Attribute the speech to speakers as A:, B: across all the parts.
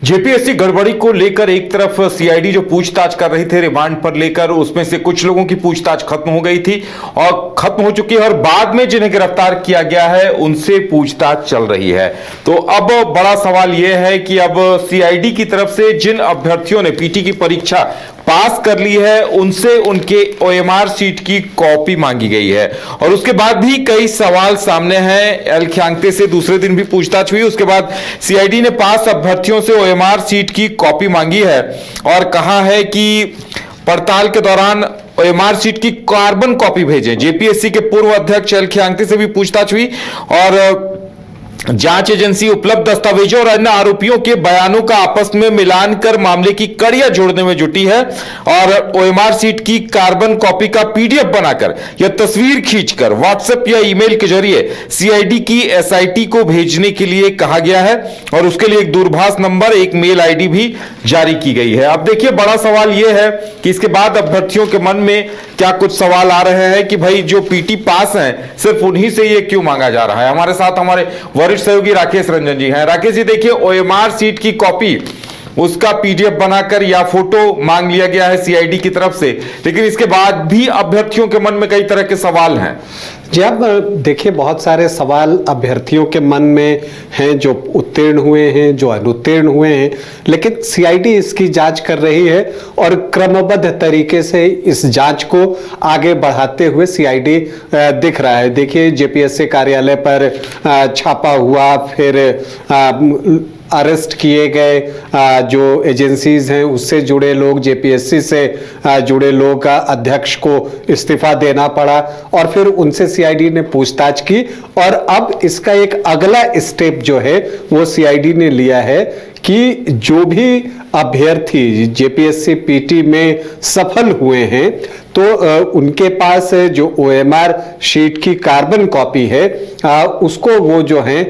A: JPSC गड़बड़ी को लेकर एक तरफ सीआईडी जो पूछताछ कर रही थी रिमांड पर लेकर, उसमें से कुछ लोगों की पूछताछ खत्म हो गई थी और खत्म हो चुकी है और बाद में जिन्हें गिरफ्तार किया गया है उनसे पूछताछ चल रही है। तो अब बड़ा सवाल यह है कि अब सीआईडी की तरफ से जिन अभ्यर्थियों ने पीटी की परीक्षा पास कर ली है उनसे उनके ओएमआर शीट की कॉपी मांगी गई है और उसके बाद भी कई सवाल सामने हैं। एल ख्यांगते से दूसरे दिन भी पूछताछ हुई, उसके बाद सीआईडी ने पास अभ्यर्थियों से ओएमआर शीट की कॉपी मांगी है और कहा है कि पड़ताल के दौरान ओएमआर शीट की कार्बन कॉपी भेजें। जेपीएससी के पूर्व अध्यक्ष एल ख्यांगते से भी पूछताछ हुई और जांच एजेंसी उपलब्ध दस्तावेजों और अन्य आरोपियों के बयानों का आपस में मिलान कर मामले की कड़ियां जोड़ने में जुटी है और ओएमआर शीट की कार्बन कॉपी का पीडीएफ बनाकर या तस्वीर खींचकर व्हाट्सएप या ईमेल के जरिए सीआईडी की एसआईटी को भेजने के लिए कहा गया है और उसके लिए एक दूरभाष नंबर, एक मेल आईडी भी जारी की गई है। अब देखिए, बड़ा सवाल यह है कि इसके बाद अभ्यर्थियों के मन में क्या कुछ सवाल आ रहे हैं कि भाई जो पीटी पास हैं सिर्फ उन्हीं से ये क्यों मांगा जा रहा है। हमारे साथ हमारे वरिष्ठ सहयोगी राकेश रंजन जी हैं। राकेश जी, देखिए, ओएमआर शीट की कॉपी उसका पीडीएफ बनाकर या फोटो मांग लिया गया है सीआईडी की तरफ से, लेकिन इसके बाद भी अभ्यर्थियों के मन में कई तरह के सवाल हैं।
B: जी, अब देखिए, बहुत सारे सवाल अभ्यर्थियों के मन में हैं, जो उत्तीर्ण हुए हैं, जो अनुत्तीर्ण हुए हैं, लेकिन सीआईडी इसकी जांच कर रही है और क्रमबद्ध तरीके से इस जांच को आगे बढ़ाते हुए सीआईडी दिख रहा है। देखिए, जेपीएससी कार्यालय पर छापा हुआ, फिर अरेस्ट किए गए जो एजेंसीज हैं उससे जुड़े लोग, जेपीएससी से जुड़े लोग का अध्यक्ष को इस्तीफा देना पड़ा और फिर उनसे सीआईडी ने पूछताछ की और अब इसका एक अगला स्टेप जो है वो सीआईडी ने लिया है कि जो भी अभ्यर्थी जेपीएससी पीटी में सफल हुए हैं तो उनके पास जो ओएमआर शीट की कार्बन कॉपी है उसको वो जो है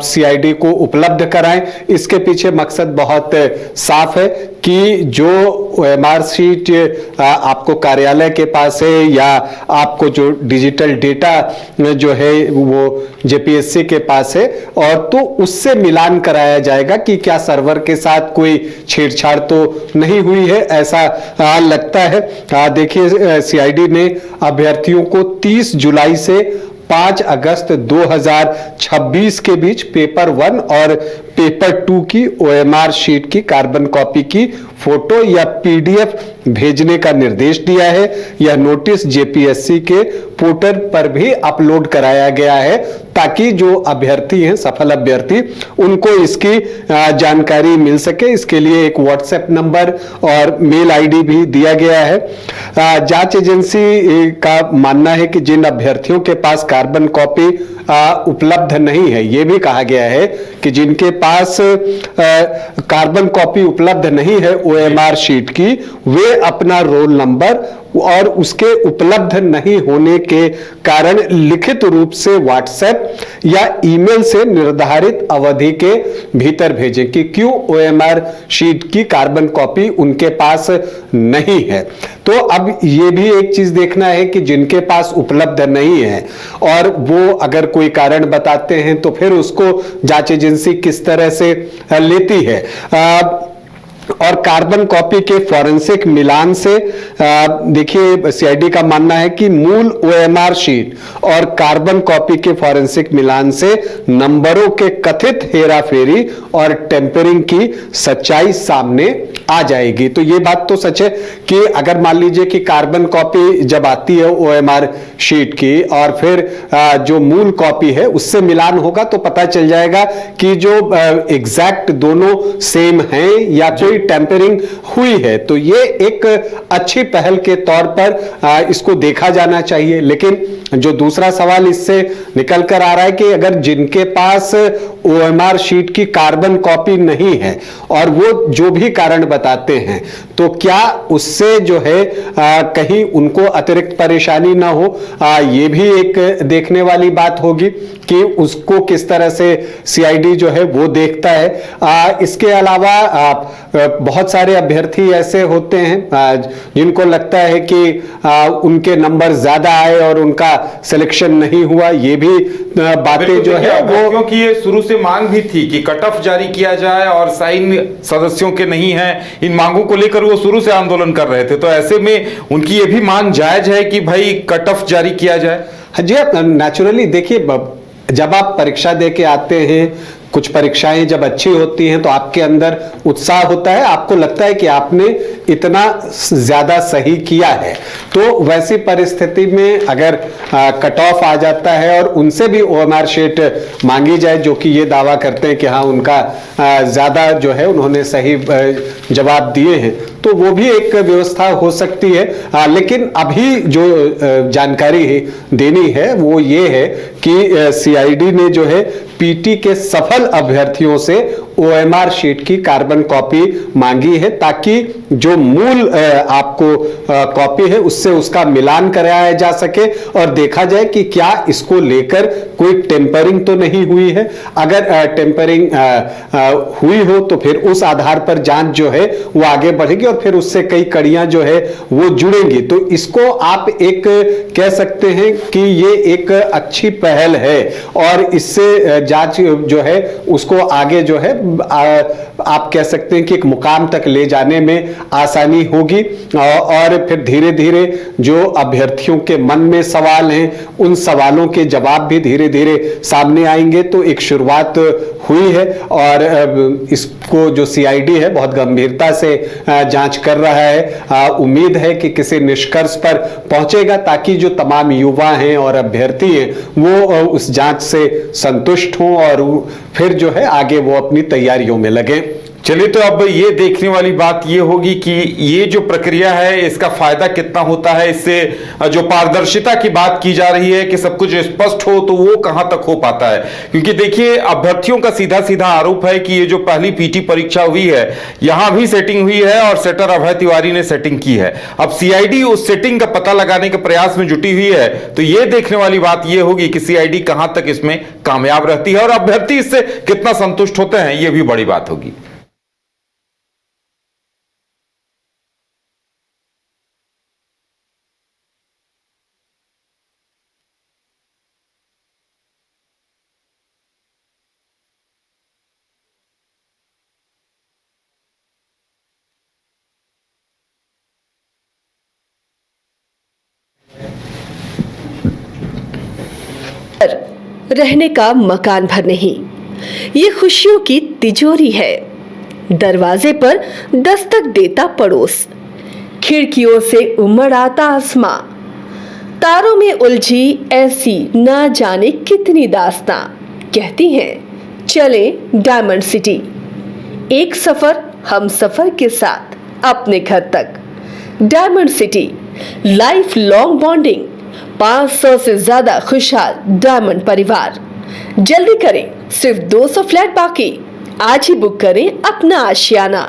B: सीआईडी को उपलब्ध कराएं। इसके पीछे मकसद बहुत साफ है कि जो ओएमआर शीट आपको कार्यालय के पास है या आपको जो डिजिटल डेटा जो है वो जेपीएससी के पास है और तो उससे मिलान कराया जाएगा कि क्या सर्वर के साथ कोई छेड़छाड़ तो नहीं हुई है, ऐसा लगता है। देखिए, सीआईडी ने अभ्यर्थियों को 30 जुलाई से 5 अगस्त 2026 के बीच पेपर 1 और पेपर 2 की ओएमआर शीट की कार्बन कॉपी की फोटो या पीडीएफ भेजने का निर्देश दिया है। यह नोटिस जेपीएससी के पोर्टल पर भी अपलोड कराया गया है ताकि जो अभ्यर्थी हैं, सफल अभ्यर्थी, उनको इसकी जानकारी मिल सके। इसके लिए एक व्हाट्सएप नंबर और मेल आईडी भी दिया गया है। जांच एजेंसी का मानना है कि जिन अभ्यर्थियों के पास कार्बन कॉपी उपलब्ध नहीं है, यह भी कहा गया है कि जिनके पास कार्बन कॉपी उपलब्ध नहीं है ओएमआर शीट की, वे अपना रोल नंबर और उसके उपलब्ध नहीं होने के कारण लिखित रूप से व्हाट्सएप या ईमेल से निर्धारित अवधि के भीतर भेजें कि क्यों ओएमआर शीट की कार्बन कॉपी उनके पास नहीं है। तो अब ये भी एक चीज देखना है कि जिनके पास उपलब्ध नहीं है और वो अगर कोई कारण बताते हैं तो फिर उसको जांच एजेंसी किस तरह से लेती है। और कार्बन कॉपी के फॉरेंसिक मिलान से देखिए, सीआईडी का मानना है कि मूल ओएमआर शीट और कार्बन कॉपी के फॉरेंसिक मिलान से नंबरों के कथित हेराफेरी और टेम्परिंग की सच्चाई सामने आ जाएगी। तो ये बात तो सच है कि अगर मान लीजिए कि कार्बन कॉपी जब आती है ओएमआर शीट की और फिर जो मूल कॉपी है उससे मिलान होगा तो पता चल जाएगा कि जो एग्जैक्ट दोनों सेम हैं या कोई टेम्परिंग हुई है। तो ये एक अच्छी पहल के तौर पर इसको देखा जाना चाहिए। लेकिन जो दूसरा सवाल इससे निकल कर आ रहा है कि अगर जिनके पास ओएमआर शीट की कार्बन कॉपी नहीं है और वो जो भी कारण बताते हैं तो क्या उससे जो है कहीं उनको अतिरिक्त परेशानी ना हो, ये भी एक देखने वाली बात होगी कि उसको किस तरह से सीआईडी जो है वो देखता है। इसके अलावा बहुत सारे अभ्यर्थी ऐसे होते हैं जिनको लगता है कि उनके नंबर ज्यादा आए और उनका सिलेक्शन नहीं हुआ, ये भी बातें जो है वो,
A: क्योंकि ये शुरू से मांग भी थी कि कट ऑफ जारी किया जाए और साइन सदस्यों के नहीं है, इन मांगों को लेकर वो शुरू से आंदोलन कर रहे थे। तो ऐसे में उनकी ये भी मांग जायज है कि भाई कट ऑफ जारी किया जाए।
B: जी नेचुरली देखिए, जब आप परीक्षा दे के आते हैं, कुछ परीक्षाएं जब अच्छी होती हैं तो आपके अंदर उत्साह होता है, आपको लगता है कि आपने इतना ज्यादा सही किया है। तो वैसी परिस्थिति में अगर कट ऑफ आ जाता है और उनसे भी ओएमआर शीट मांगी जाए जो कि ये दावा करते हैं कि हाँ उनका ज्यादा जो है उन्होंने सही जवाब दिए हैं, तो वो भी एक व्यवस्था हो सकती है। लेकिन अभी जो जानकारी देनी है वो ये है कि सीआईडी ने जो है पीटी के सफल अभ्यर्थियों से ओएमआर शीट की कार्बन कॉपी मांगी है, ताकि जो मूल आपको कॉपी है उससे उसका मिलान कराया जा सके और देखा जाए कि क्या इसको लेकर कोई टेम्परिंग तो नहीं हुई है। अगर टेम्परिंग हुई हो तो फिर उस आधार पर जांच जो है वो आगे बढ़ेगी और फिर उससे कई कड़ियां जो है वो जुड़ेंगी। तो इसको आप एक कह सकते हैं कि ये एक अच्छी पहल है और इससे जांच जो है उसको आगे जो है आप कह सकते हैं कि एक मुकाम तक ले जाने में आसानी होगी और फिर धीरे धीरे जो अभ्यर्थियों के मन में सवाल हैं उन सवालों के जवाब भी धीरे धीरे सामने आएंगे। तो एक शुरुआत हुई है और इसको जो सीआईडी है बहुत गंभीरता से जांच कर रहा है। उम्मीद है कि किसी निष्कर्ष पर पहुंचेगा ताकि जो तमाम युवा हैं और अभ्यर्थी हैं वो उस जांच से संतुष्ट हों और फिर जो है आगे वो अपनी तैयारियों में लगे।
A: चलिए, तो अब ये देखने वाली बात ये होगी कि ये जो प्रक्रिया है इसका फायदा कितना होता है, इससे जो पारदर्शिता की बात की जा रही है कि सब कुछ स्पष्ट हो, तो वो कहां तक हो पाता है। क्योंकि देखिए, अभ्यर्थियों का सीधा सीधा आरोप है कि ये जो पहली पीटी परीक्षा हुई है यहां भी सेटिंग हुई है और सेटर अभय तिवारी ने सेटिंग की है। अब सीआईडी उस सेटिंग का पता लगाने के प्रयास में जुटी हुई है, तो ये देखने वाली बात ये होगी कि सीआईडी कहां तक इसमें कामयाब रहती है और अभ्यर्थी इससे कितना संतुष्ट होते हैं, ये भी बड़ी बात होगी।
C: रहने का मकान भर नहीं, ये खुशियों की तिजोरी है। दरवाजे पर दस्तक देता पड़ोस, खिड़कियों से उमड़ आता आसमां, तारों में उलझी ऐसी ना जाने कितनी दास्तां। कहती हैं चले डायमंड सिटी, एक सफर हम सफर के साथ अपने घर तक। Diamond city, life long bonding, 500 से ज्यादा खुशहाल डायमंड परिवार। जल्दी करें, सिर्फ 200 फ्लैट बाकी। आज ही बुक करें अपना आशियाना।